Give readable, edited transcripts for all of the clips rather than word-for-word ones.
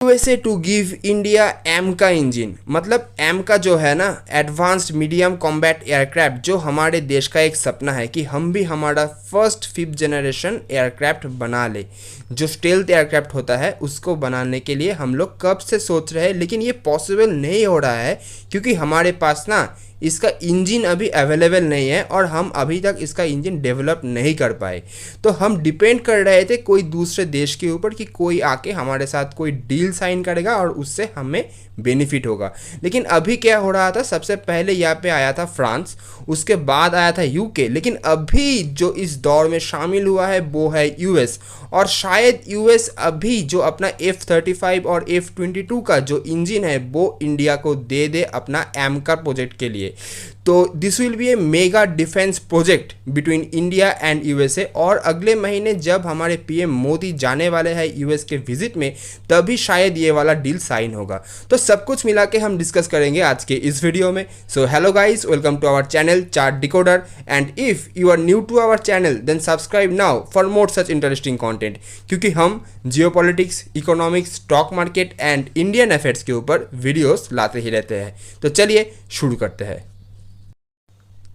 USA to give India M का engine. मतलब M का जो है ना, एडवांस्ड मीडियम कॉम्बैट एयरक्राफ्ट, जो हमारे देश का एक सपना है कि हम भी हमारा फर्स्ट 5th जनरेशन एयरक्राफ्ट बना ले। जो स्टेल्थ एयरक्राफ्ट होता है उसको बनाने के लिए हम लोग कब से सोच रहे हैं, लेकिन ये पॉसिबल नहीं हो रहा है क्योंकि हमारे पास ना इसका इंजन अभी अवेलेबल नहीं है और हम अभी तक इसका इंजन डेवलप नहीं कर पाए। तो हम डिपेंड कर रहे थे कोई दूसरे देश के ऊपर कि कोई आके हमारे साथ कोई डील साइन करेगा और उससे हमें बेनिफिट होगा। लेकिन अभी क्या हो रहा था, सबसे पहले यहाँ पे आया था फ्रांस, उसके बाद आया था यूके, लेकिन अभी जो इस दौर में शामिल हुआ है वो है यूएस। और शायद यूएस अभी जो अपना F-35 और F-22 का जो इंजन है वो इंडिया को दे दे अपना एमका प्रोजेक्ट के लिए। तो this will be A mega defence project between India and USA. और अगले महीने जब हमारे पीएम मोदी जाने वाले हैं यूएस के विजिट में, तभी शायद ये वाला डील साइन होगा। तो सब कुछ मिला के हम डिस्कस करेंगे आज के इस वीडियो में। So hello guys, welcome to our channel chart decoder, and if you are new to our channel then subscribe now for more such interesting content, क्योंकि हम geopolitics, economics, stock market and Indian affairs के ऊपर videos लाते ही रहते हैं। तो चलिए शुरू करते हैं।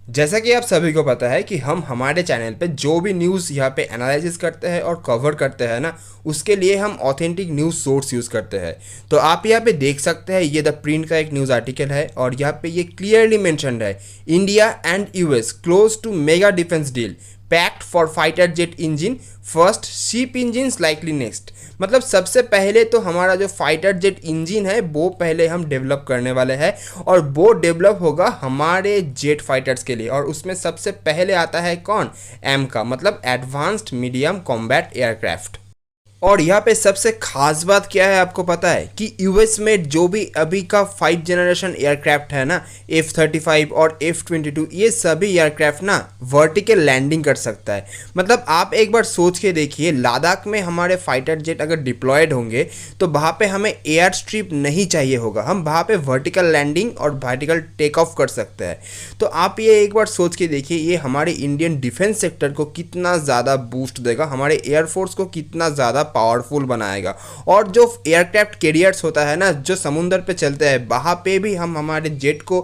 जैसा कि आप सभी को पता है कि हम हमारे चैनल पे जो भी न्यूज़ यहाँ पे एनालिसिस करते हैं और कवर करते हैं ना, उसके लिए हम ऑथेंटिक न्यूज़ सोर्स यूज़ करते हैं। तो आप यहाँ पे देख सकते हैं, ये द प्रिंट का एक न्यूज़ आर्टिकल है और यहाँ पे ये क्लियरली मेंशन्ड है, India and US close to mega defence deal pact for fighter jet engine, first ship engine likely next. मतलब सबसे पहले तो हमारा जो फाइटर जेट इंजन है वो पहले हम डेवलप करने वाले हैं और वो डेवलप होगा हमारे जेट फाइटर्स के लिए। और उसमें सबसे पहले आता है कौन? एम का, मतलब एडवांस्ड मीडियम कॉम्बैट एयरक्राफ्ट। और यहाँ पे सबसे खास बात क्या है आपको पता है कि यूएस में जो भी अभी का 5th जनरेशन एयरक्राफ्ट है ना, F-35 और F-22, ये सभी एयरक्राफ्ट ना वर्टिकल लैंडिंग कर सकता है। मतलब आप एक बार सोच के देखिए, लद्दाख में हमारे फाइटर जेट अगर डिप्लॉयड होंगे तो वहाँ पे हमें एयर स्ट्रिप नहीं चाहिए होगा, हम वहाँ पे वर्टिकल लैंडिंग और वर्टिकल टेक ऑफ कर सकते हैं। तो आप ये एक बार सोच के देखिए, ये हमारे इंडियन डिफेंस सेक्टर को कितना ज़्यादा बूस्ट देगा, हमारे एयरफोर्स को कितना ज़्यादा पावरफुल बनाएगा। और जो एयरक्राफ्ट कैरियर्स होता है ना, जो समुंदर पे चलते हैं, वहाँ पे भी हम हमारे जेट को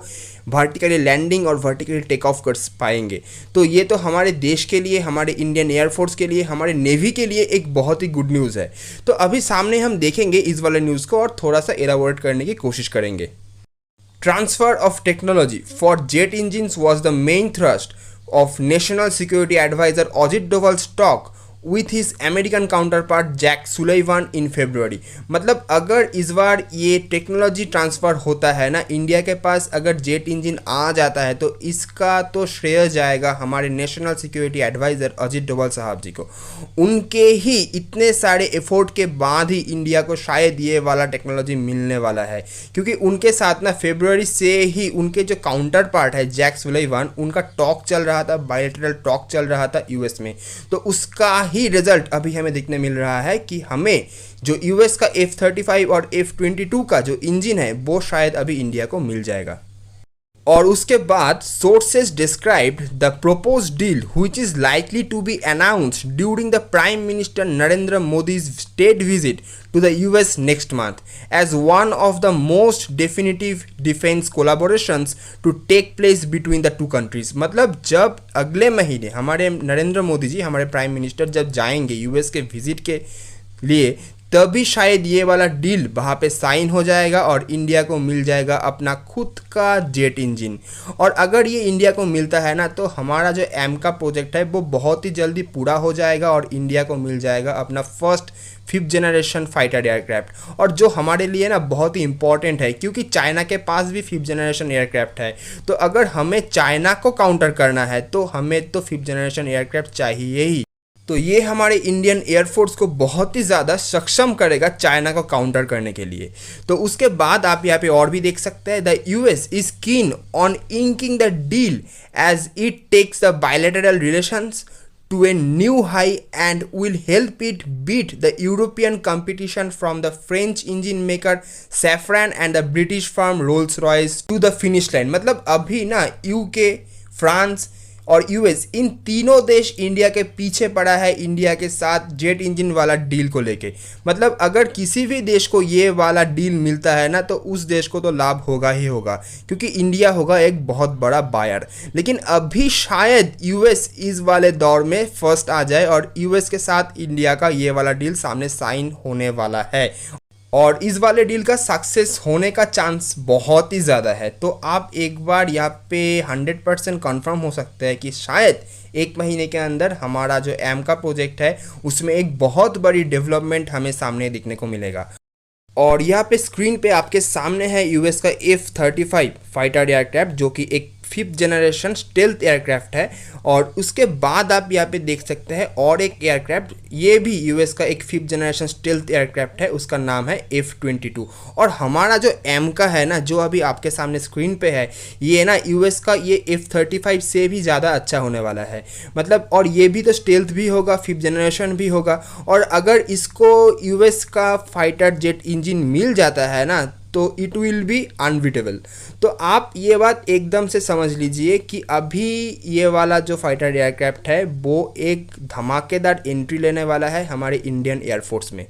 वर्टिकली लैंडिंग और वर्टिकली टेक ऑफ कर पाएंगे। तो ये तो हमारे देश के लिए, हमारे इंडियन एयरफोर्स के लिए, हमारे नेवी के लिए एक बहुत ही गुड न्यूज़ है। तो अभी सामने हम देखेंगे इस वाले न्यूज़ को और थोड़ा सा एलाबोरेट करने की कोशिश करेंगे। Transfer of technology for jet engines was the main thrust of national security adviser Ajit Doval's talk with his American counterpart Jack Sullivan in February. मतलब अगर इस बार ये टेक्नोलॉजी ट्रांसफ़र होता है ना, इंडिया के पास अगर जेट इंजन आ जाता है तो इसका तो श्रेय जाएगा हमारे national security adviser Ajit Doval साहब जी को। उनके ही इतने सारे एफर्ट के बाद ही इंडिया को शायद ये वाला टेक्नोलॉजी मिलने वाला है, क्योंकि उनके साथ ना फरवरी से ही उनके जो काउंटर पार्ट है जैक सुलेवान, उनका टॉक चल रहा था, बायलैटरल टॉक चल रहा था यूएस में। तो उसका ही रिजल्ट अभी हमें देखने मिल रहा है कि हमें जो यूएस का F-35 और F-22 का जो इंजन है वो शायद अभी इंडिया को मिल जाएगा। और उसके बाद sources described the proposed deal which is likely to be announced during the prime minister Narendra Modi's state visit to the US next month as one of the most definitive defense collaborations to take place between the two countries। मतलब जब अगले महीने हमारे नरेंद्र मोदी जी, हमारे prime minister जब जाएंगे US के visit के लिए, तभी शायद ये वाला डील वहाँ पे साइन हो जाएगा और इंडिया को मिल जाएगा अपना खुद का जेट इंजन। और अगर ये इंडिया को मिलता है ना, तो हमारा जो एम का प्रोजेक्ट है वो बहुत ही जल्दी पूरा हो जाएगा और इंडिया को मिल जाएगा अपना first 5th generation fighter aircraft. और जो हमारे लिए ना बहुत ही इंपॉर्टेंट है, क्योंकि चाइना के पास भी 5th जनरेशन एयरक्राफ्ट है। तो अगर हमें चाइना को काउंटर करना है तो हमें तो 5th जनरेशन एयरक्राफ्ट चाहिए ही। तो ये हमारे इंडियन एयरफोर्स को बहुत ही ज़्यादा सक्षम करेगा चाइना को काउंटर करने के लिए। तो उसके बाद आप यहाँ पे और भी देख सकते हैं, the US is keen on inking the deal as it takes the bilateral relations to a new high and will help it beat the European competition from the French engine maker Safran and the British firm Rolls-Royce to the finish line। मतलब अभी ना UK, France और US, इन तीनों देश India के पीछे पड़ा है इंडिया के साथ जेट इंजन वाला डील को लेके। मतलब अगर किसी भी देश को ये वाला डील मिलता है ना, तो उस देश को तो लाभ होगा ही होगा, क्योंकि इंडिया होगा एक बहुत बड़ा बायर। लेकिन अभी शायद यूएस इस वाले दौर में फर्स्ट आ जाए और यूएस के साथ इंडिया का ये वाला डील सामने साइन होने वाला है, और इस वाले डील का सक्सेस होने का चांस बहुत ही ज़्यादा है। तो आप एक बार यहाँ पे 100% कन्फर्म हो सकते हैं कि शायद एक महीने के अंदर हमारा जो एम का प्रोजेक्ट है उसमें एक बहुत बड़ी डेवलपमेंट हमें सामने दिखने को मिलेगा। और यहाँ पे स्क्रीन पे आपके सामने है यूएस का F-35 फाइटर एयरक्राफ्ट, जो कि एक 5th जनरेशन स्टेल्थ एयरक्राफ्ट है। और उसके बाद आप यहाँ पे देख सकते हैं और एक एयरक्राफ्ट, ये भी यूएस का एक 5th जनरेशन स्टेल्थ एयरक्राफ्ट है, उसका नाम है F-22। और हमारा जो एम का है ना, जो अभी आपके सामने स्क्रीन पे है, ये ना यूएस का ये F-35 से भी ज़्यादा अच्छा होने वाला है। मतलब और ये भी तो स्टेल्थ भी होगा, 5th जनरेशन भी होगा, और अगर इसको यूएस का फाइटर जेट इंजन मिल जाता है ना, तो इट विल बी अनबीटेबल। तो आप ये बात एकदम से समझ लीजिए कि अभी ये वाला जो फाइटर एयरक्राफ्ट है वो एक धमाकेदार एंट्री लेने वाला है हमारे इंडियन एयरफोर्स में।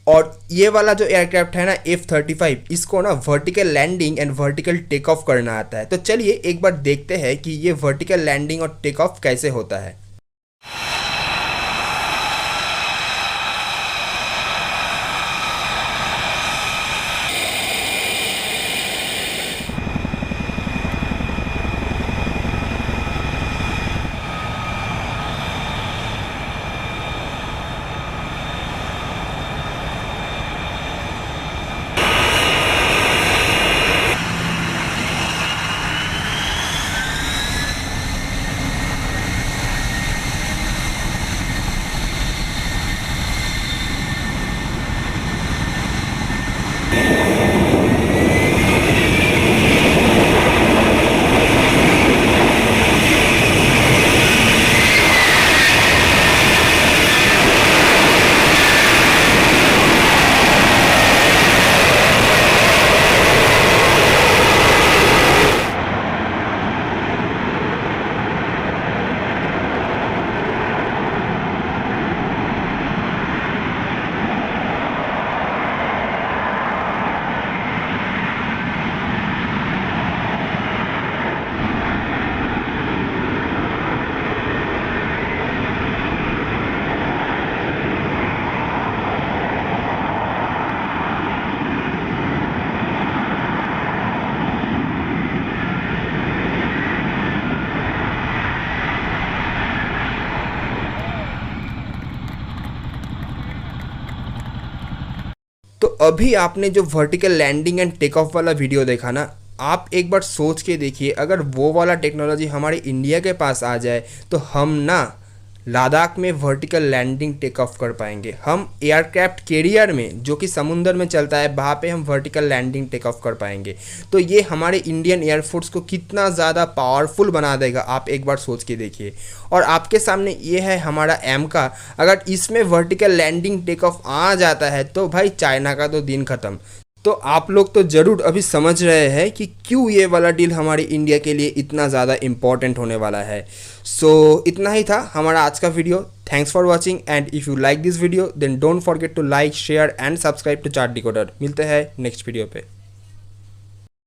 और ये वाला जो एयरक्राफ्ट है ना F-35, इसको ना vertical landing and vertical take off करना आता है। तो चलिए एक बार देखते हैं कि ये वर्टिकल लैंडिंग और टेक ऑफ कैसे होता है। तो अभी आपने जो vertical landing and take off वाला वीडियो देखा ना, आप एक बार सोच के देखिए, अगर वो वाला टेक्नोलॉजी हमारे इंडिया के पास आ जाए तो हम ना लद्दाख में वर्टिकल लैंडिंग टेक ऑफ कर पाएंगे। हम एयरक्राफ्ट कैरियर में जो कि समुंदर में चलता है, वहाँ पे हम वर्टिकल लैंडिंग टेक ऑफ कर पाएंगे। तो ये हमारे इंडियन एयरफोर्स को कितना ज़्यादा पावरफुल बना देगा, आप एक बार सोच के देखिए। और आपके सामने ये है हमारा एम का, अगर इसमें वर्टिकल लैंडिंग टेक ऑफ आ जाता है तो भाई चाइना का तो दिन ख़त्म। तो आप लोग तो ज़रूर अभी समझ रहे हैं कि क्यों ये वाला डील हमारे इंडिया के लिए इतना ज़्यादा इम्पॉर्टेंट होने वाला है। सो इतना ही था हमारा आज का video. Thanks for watching, and if you like this video then don't forget to like, share and subscribe to chart decoder. मिलते हैं नेक्स्ट वीडियो पे।